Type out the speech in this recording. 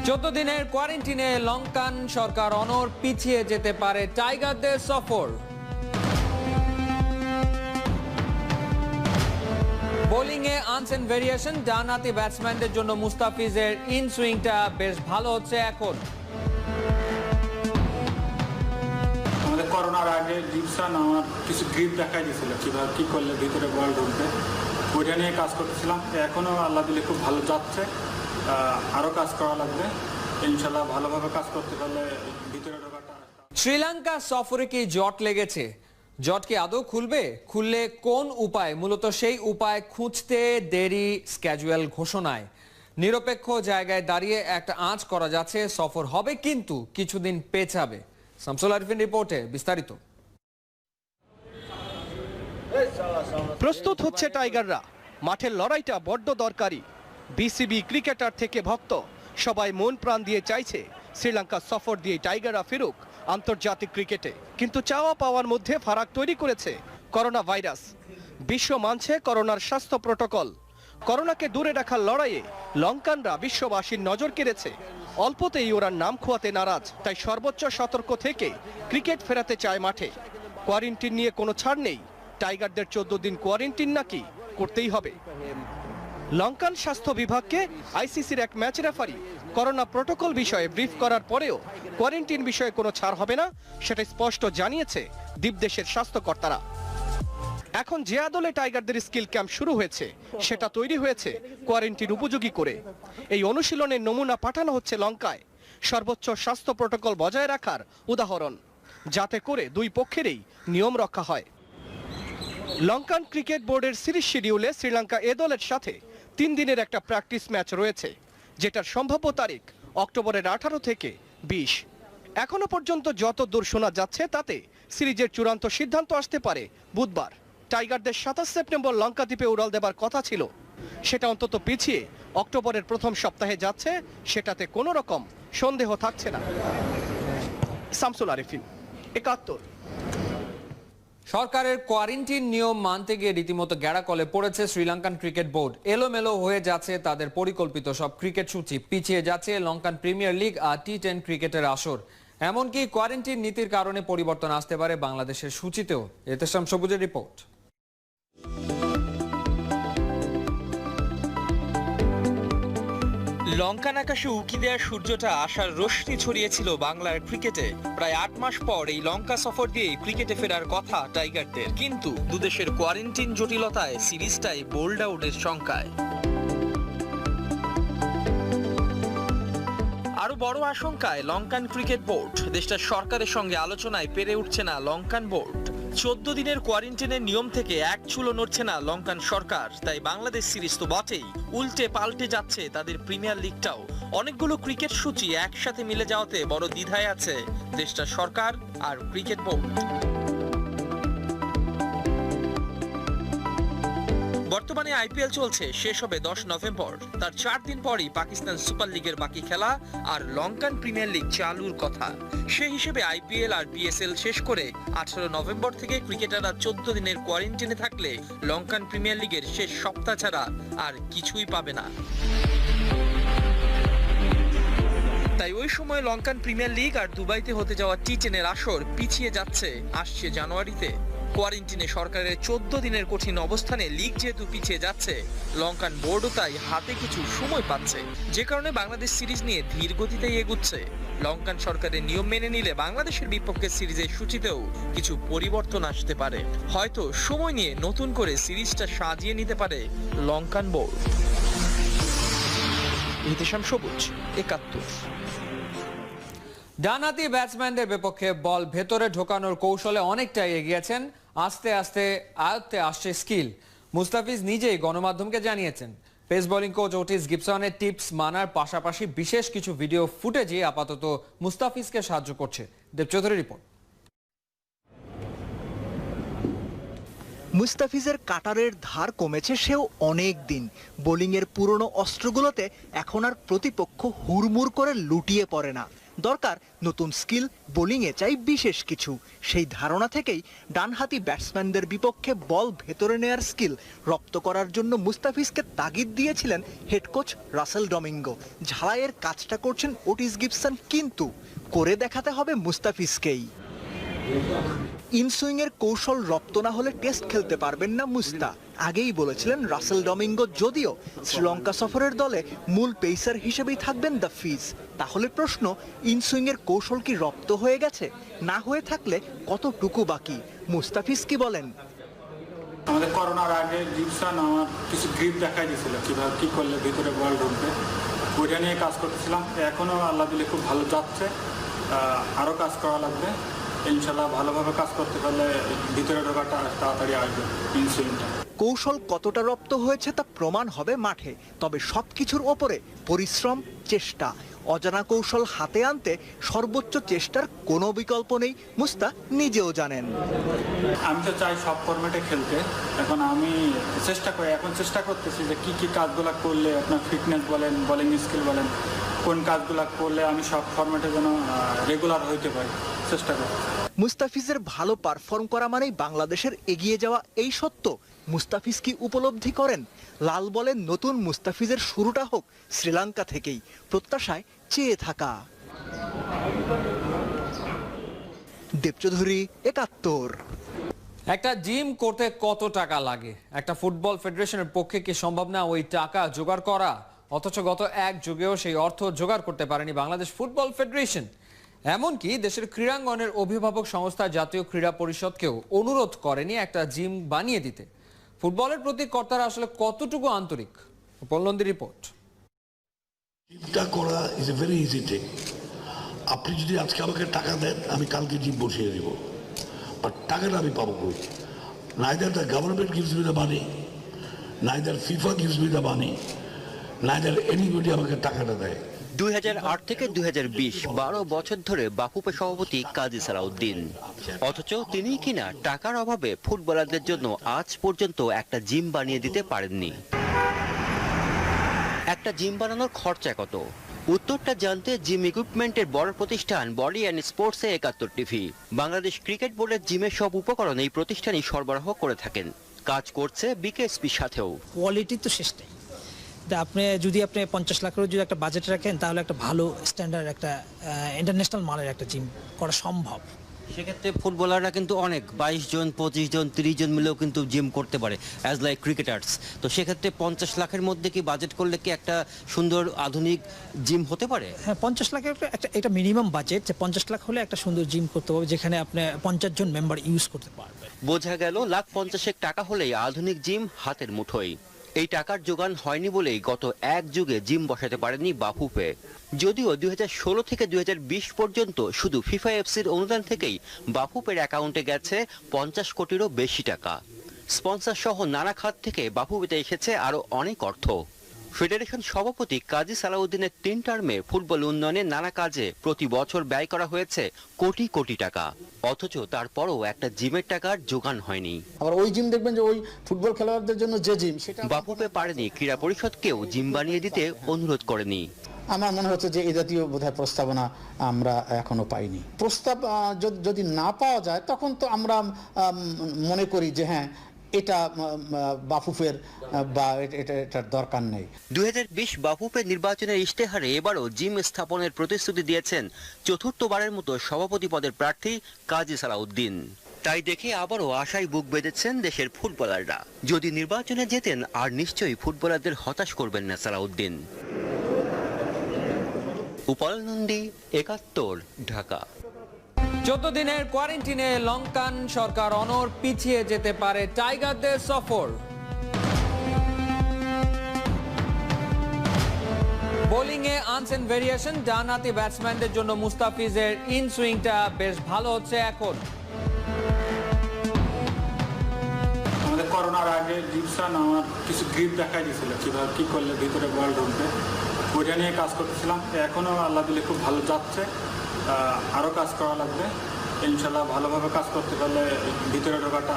14 দিনের কোয়ারেন্টিনে লঙ্কান সরকার অনর পিছিয়ে যেতে পারে টাইগারদের সফর। বোলিংয়ে আনসেন ভেরিয়েশন, ডানহাতি ব্যাটসম্যানদের জন্য মুস্তাফিজের ইন সুইংটা বেশ ভালো হচ্ছে এখন। আমাদের করোনার আগে জিপসান আমার কিছু গ্রিপ দেখাই দিয়েছিল কিভাবে কি করলে ভিতরে বল ঢুকবে, ওইটা নিয়ে কাজ করতেছিলাম। এখনও আল্লাহ দিলে খুব ভালো যাচ্ছে, আরও কাজ করা লাগবে। ইনশাল্লাহ ভালোভাবে কাজ করতে পারলে ভিতরে ঢোকাটা। শ্রীলঙ্কা সফরে কি জট লেগেছে? জট কি আদৌ খুলবে? খুললে কোন উপায়? মূলত সেই উপায় খুঁজতে দেরি স্ক্যাজুয়াল ঘোষণায়। নিরপেক্ষ জায়গায় দাঁড়িয়ে একটা আঁচ করা যাচ্ছে সফর হবে, কিন্তু কিছুদিন পেছাবে। শামসুল আরিফিন রিপোর্টে বিস্তারিত। প্রস্তুত হচ্ছে টাইগাররা, মাঠের লড়াইটা বড্ড দরকারি। বিসিবি ক্রিকেটার থেকে ভক্ত সবাই মন প্রাণ দিয়ে চাইছে শ্রীলঙ্কা সফর দিয়ে টাইগাররা ফিরুক আন্তর্জাতিক ক্রিকেটে। কিন্তু চাওয়া পাওয়ার মধ্যে ফারাক তৈরি করেছে করোনা ভাইরাস। বিশ্ব মানছে করোনার স্বাস্থ্য প্রোটোকল। করোনাকে দূরে রাখার লড়াইয়ে লঙ্কানরা বিশ্ববাসীর নজর কেড়েছে। অল্পতেই ওরা নাম খোয়াতে নারাজ, তাই সর্বোচ্চ সতর্ক থেকে ক্রিকেট ফেরাতে চায় মাঠে। কোয়ারেন্টিন নিয়ে কোনো ছাড় নেই। টাইগারদের 14 দিন কোয়ারেন্টিন নাকি করতেই হবে। লঙ্কান স্বাস্থ্য বিভাগকে আইসিসির এক ম্যাচ রেফারি করোনা প্রোটোকল বিষয়ে ব্রিফ করার পরেও কোয়ারেন্টিন বিষয়ে কোনো ছাড় হবে না, সেটা স্পষ্ট জানিয়েছে দ্বীপদেশের স্বাস্থ্যকর্তারা। এখন যে আদলে টাইগারদের স্কিল ক্যাম্প শুরু হয়েছে, সেটা তৈরি হয়েছে কোয়ারেন্টিন উপযোগী করে। এই অনুশীলনের নমুনা পাঠানো হচ্ছে লঙ্কায়, সর্বোচ্চ স্বাস্থ্য প্রোটোকল বজায় রাখার উদাহরণ, যাতে করে দুই পক্ষেরই নিয়ম রক্ষা হয়। লঙ্কান ক্রিকেট বোর্ডের সিরিজ শিডিউলে শ্রীলঙ্কা এ দলের সাথে 3 দিনের একটা প্র্যাকটিস ম্যাচ রয়েছে, যেটার সম্ভাব্য তারিখ অক্টোবরের 18 থেকে 20। এখনো পর্যন্ত যত দূর শোনা যাচ্ছে তাতে সিরিজের চূড়ান্ত সিদ্ধান্ত আসতে পারে বুধবার। টাইগারদের 27 সেপ্টেম্বর লঙ্কা দ্বীপে উড়াল দেবার কথা ছিল, সেটা অন্তত পিছিয়ে অক্টোবরের প্রথম সপ্তাহে যাচ্ছে, সেটাতে কোনো রকম সন্দেহ থাকছে না। শামসুল আরিফিন, 71। সরকারের কোয়ারেন্টিন নিয়ম মানতে গিয়ে রীতিমতো গ্যাড়াকলে পড়েছে শ্রীলঙ্কান ক্রিকেট বোর্ড। এলোমেলো হয়ে যাচ্ছে তাদের পরিকল্পিত সব ক্রিকেট সূচি, পিছিয়ে যাচ্ছে লঙ্কান প্রিমিয়ার লিগ আর টি10 ক্রিকেটের আসর। এমনকি কোয়ারেন্টিন নীতির কারণে পরিবর্তন আসতে পারে বাংলাদেশের সূচিতেও। এতেশাম সবুজের রিপোর্ট। লঙ্কান আকাশে উকি দেয়া সূর্যটা আশার রশ্মি ছড়িয়েছিল বাংলার ক্রিকেটে। প্রায় 8 মাস পর এই লঙ্কা সফর দিয়ে ক্রিকেটে ফেরার কথা টাইগারদের, কিন্তু দুদেশের কোয়ারেন্টিন জটিলতায় সিরিজটাই বোল্ড আউটের শঙ্কায়। আরো বড় আশঙ্কায় লঙ্কান ক্রিকেট বোর্ড। দেশটার সরকারের সঙ্গে আলোচনায় পেরে উঠছে না লঙ্কান বোর্ড। 14 দিনের কোয়ারেন্টিনের নিয়ম থেকে এক চুলো নড়ছে না লঙ্কান সরকার। তাই বাংলাদেশ সিরিজ তো বটেই, উল্টে পাল্টে যাচ্ছে তাদের প্রিমিয়ার লিগটাও। অনেকগুলো ক্রিকেট সূচি একসাথে মিলে যাওয়াতে বড় দ্বিধায় আছে দেশটার সরকার আর ক্রিকেট বোর্ড। বর্তমানে আইপিএল চলছে, শেষ হবে 10 নভেম্বর। তার 4 দিন পরই পাকিস্তান সুপার লিগের বাকি খেলা আর লঙ্কান প্রিমিয়ার লিগ চালুর কথা। সেই হিসেবে আইপিএল আর পিএসএল শেষ করে 18 নভেম্বর থেকে ক্রিকেটাররা 14 দিনের কোয়ারেন্টিনে থাকলে লঙ্কান প্রিমিয়ার লিগের শেষ সপ্তাহ ছাড়া আর কিছুই পাবে না। তাই ওই সময় লঙ্কান প্রিমিয়ার লিগ আর দুবাইতে হতে যাওয়া টি10 আসর পিছিয়ে যাচ্ছে আসছে জানুয়ারিতে। কোয়ারেন্টিনে সরকারের 14 দিনের কঠিন অবস্থানে লিগ যেহেতু পিছিয়ে যাচ্ছে, লঙ্কান বোর্ডও তাই হাতে কিছু সময় পাচ্ছে, যে কারণে বাংলাদেশ সিরিজ নিয়ে ধীর গতিতেই এগুচ্ছে। লঙ্কান সরকারের নিয়ম মেনে নিলে বাংলাদেশের বিপক্ষে সিরিজের সূচিতেও কিছু পরিবর্তন আসতে পারে। হয়তো সময় নিয়ে নতুন করে সিরিজটা সাজিয়ে নিতে পারে লঙ্কান বোর্ড। এতেশাম সবুজ, 71। ডানহাতি ব্যাটসম্যানদের বিপক্ষে বল ভেতরে ঢোকানোর কৌশলে অনেকটাই এগিয়েছেন। আস্তে আস্তে আয়ত্তে আসছে স্কিল। মুস্তাফিজ নিজেই গণমাধ্যমকে জানিয়েছেন, পেস বোলিং কোচ ওটিস গিবসনের টিপস মানার পাশাপাশি বিশেষ কিছু ভিডিও ফুটেজই আপাতত মুস্তাফিজকে সাহায্য করছে। দেবচৌধুরী রিপোর্ট। মুস্তাফিজের কাটারের ধার কমেছে সেও অনেক দিন। বোলিংয়ের পুরনো অস্ত্রগুলোতে এখন আর প্রতিপক্ষ হুড়মুড় করে লুটিয়ে পড়ে না। দরকার নতুন স্কিল, বোলিংয়ে চাই বিশেষ কিছু। সেই ধারণা থেকেই ডানহাতি ব্যাটসম্যানদের বিপক্ষে বল ভেতরে নেয়ার স্কিল রপ্ত করার জন্য মুস্তাফিজকে তাগিদ দিয়েছিলেন হেড কোচ রাসেল ডমিঙ্গো। ঝালাইয়ের কাজটা করছেন ওটিস গিবসন, কিন্তু করে দেখাতে হবে মুস্তাফিজকেই। ইনসুইংয়ের কৌশল রপ্ত না হলে টেস্ট খেলতে পারবেন না মুস্তা। আগেই বলেছিলেন রাসেল ডমিঙ্গো, যদিও শ্রীলঙ্কা সফরের দলে মূল পেসার হিসেবেই থাকবেন দ্য ফিজ। তাহলে প্রশ্ন, ইনসুইংয়ের কৌশল কি রপ্ত হয়ে গেছে? না হয়ে থাকলে কতটুকু বাকি? মুস্তাফিজ কি বলেন? আমাদের করোনার আগে জিপসান আমার কিছু গ্রিপ দেখাই দিয়েছিল, কীভাবে কী করলে ভিতরে বল ঢুকবে, ওইটা নিয়ে কাজ করতেছিলাম। এখনও আল্লাহ দিলে খুব ভালো যাচ্ছে, আরও কাজ করা লাগবে। ইনশাল্লাহ ভালোভাবে কাজ করতে পারলে ভিতরে ঢোকাটা তাড়াতাড়ি আসবে ইনসুইংটা। কৌশল কতটা রপ্ত হয়েছে তা প্রমাণ হবে মাঠে, তবে সবকিছুর ওপরে পরিশ্রম, চেষ্টা। অজানা কৌশল হাতে আনতে সর্বোচ্চ চেষ্টার কোনো বিকল্প নেই, মুস্তা নিজেও জানেন। আমি তো চাই সব ফরম্যাটে খেলতে। এখন আমি চেষ্টা করতেছি যে কি কাজগুলো করলে আপনার ফিটনেস বলেন, বোলিং স্কিল বলেন, কোন কাজগুলো করলে আমি সব ফরম্যাটে যেন রেগুলার হইতে পারি, চেষ্টা করছি। মুস্তাফিজের ভালো পারফর্ম করা মানেই বাংলাদেশের এগিয়ে যাওয়া, এই সত্য মুস্তাফিজ কি উপলব্ধি করেন? লাল বলের নতুন মুস্তাফিজের শুরুটা হোক শ্রীলঙ্কা থেকেই, প্রত্যাশায় চেয়ে থাকা। দেবচৌধুরী, ৭১। একটা জিম করতে কত টাকা লাগে? একটা ফুটবল ফেডারেশনের পক্ষে কি সম্ভব না ওই টাকা জোগাড় করা? অথচ গত এক যুগেও সেই অর্থ জোগাড় করতে পারেনি বাংলাদেশ ফুটবল ফেডারেশন। এমনকি দেশের ক্রীড়াঙ্গনের অভিভাবক সংস্থা জাতীয় ক্রীড়া পরিষদকেও অনুরোধ করেনি একটা জিম বানিয়ে দিতে। ফুটবলের প্রতি কর্তারা আসলে কতটুকু আন্তরিক? পল্লন্দি রিপোর্ট। জিমটা করা is a very easy thing. আপনি যদি আজকে আমাকে টাকা দেন, আমি কালকে জিম বসিয়ে দিব, বাট টাকাটা আমি পাবো কই? Neither the government gives me the money, neither FIFA gives me the money, neither anybody আমাকে টাকাটা দেয়। 2008 থেকে 2020 12 বছর ধরে বাফুফে সভাপতি কাজী সালাউদ্দিন, অথচ তিনি কিনা টাকার অভাবে ফুটবলারদের জন্য আজ পর্যন্ত একটা জিম বানিয়ে দিতে পারেননি। একটা জিম বানানোর খরচা কত? উত্তরটা জানতে জিম ইকুইপমেন্টের বড় প্রতিষ্ঠান বডি অ্যান্ড স্পোর্টসে ৭১ টিভি। বাংলাদেশ ক্রিকেট বোর্ডের জিমের সব উপকরণ এই প্রতিষ্ঠানই সরবরাহ করে থাকেন। কাজ করছে বিকেএসপির সাথেও। কোয়ালিটি তো শেষ নেই। আপনি যদি 50 লাখেরও যদি একটা বাজেট রাখেন, তাহলে একটা ভালো স্ট্যান্ডার্ড একটা ইন্টারন্যাশনাল মানের একটা জিম করা সম্ভব। সেক্ষেত্রে ফুটবলাররা কিন্তু অনেক 22 জন, 25 জন, 30 জন মিলেও কিন্তু জিম করতে পারে অ্যাজ লাইক ক্রিকেটার্স। তো সেক্ষেত্রে 50 লাখের মধ্যে কি বাজেট করলে কি একটা সুন্দর আধুনিক জিম হতে পারে? হ্যাঁ, 50 লাখের একটা মিনিমাম বাজেট, যে 50 লাখ হলে একটা সুন্দর জিম করতে হবে, যেখানে আপনি 50 জন মেম্বার ইউজ করতে পারবে। বোঝা গেল 1,50,000 টাকা হলেই আধুনিক জিম হাতের মুঠোয়। এই টাকার যোগান হয়নি বলেই গত এক যুগে জিম বসাতে পারেনি বাফুফে। যদিও 2016 থেকে 2020 পর্যন্ত শুধু ফিফা এফসির অনুদান থেকেই বাফুফের অ্যাকাউন্টে গেছে 50 কোটিরও বেশি টাকা। স্পন্সর সহ নানা খাত থেকে বাফুফেতে এসেছে আরো অনেক অর্থ। ফেডারেশন সভাপতি কাজী সালাউদ্দিনের 3 টার্মে ফুটবল উন্নয়নে নানা কাজে প্রতি বছর ব্যয় করা হয়েছে কোটি কোটি টাকা, অথচ তারপরও একটা জিমের টাকার যোগান হয়নি। আবার ওই জিম দেখবেন যে ওই ফুটবল খেলোয়াড়দের জন্য যে জিম, সেটা বাফুফে পারেনি ক্রীড়া পরিষদকেও জিম বানিয়ে দিতে অনুরোধ করেনি। আমার মনে হচ্ছে যে এই জাতীয় বোধহয় প্রস্তাবনা আমরা এখনো পাইনি। প্রস্তাব যদি না পাওয়া যায়, তখন তো আমরা মনে করি যে হ্যাঁ, এটা বাফুফের বা এটার দরকার নেই। 2020 বাফুফে নির্বাচনের ইশতেহারে এবারও জিম স্থাপনের প্রতিশ্রুতি দিয়েছেন চতুর্থবারের মতো সভাপতি পদের প্রার্থী কাজী সালাউদ্দিন। তাই দেখে আবারও আশায় বুক বেঁধেছেন দেশের ফুটবলাররা। যদি নির্বাচনে জেতেন, আর নিশ্চয়ই ফুটবলারদের হতাশ করবেন না সালাউদ্দিন। উপাল নন্দী, ৭১, ঢাকা। 14 দিনের কোয়ারেন্টিনে লঙ্কান সরকার অনর পিছিয়ে যেতে পারে টাইগারদের সফর। বোলিংয়ে আনসেন ভেরিয়েশন, ডানহাতি ব্যাটসম্যানদের জন্য মুস্তাফিজের ইন সুইংটা বেশ ভালো হচ্ছে এখন। আমাদের করোনার আগে জিপসান আমার কিছু গ্রিপ দেখাই দিয়েছিল, কীভাবে কী করলে ভিতরে বল ঢুকবে, ওইটা নিয়ে কাজ করতেছিলাম। এখনও আল্লাহ দিলে খুব ভালো যাচ্ছে, আরও কাজ করা লাগবে। ইনশাল্লাহ ভালোভাবে কাজ করতে পারলে ভিতরে ঢোকাটা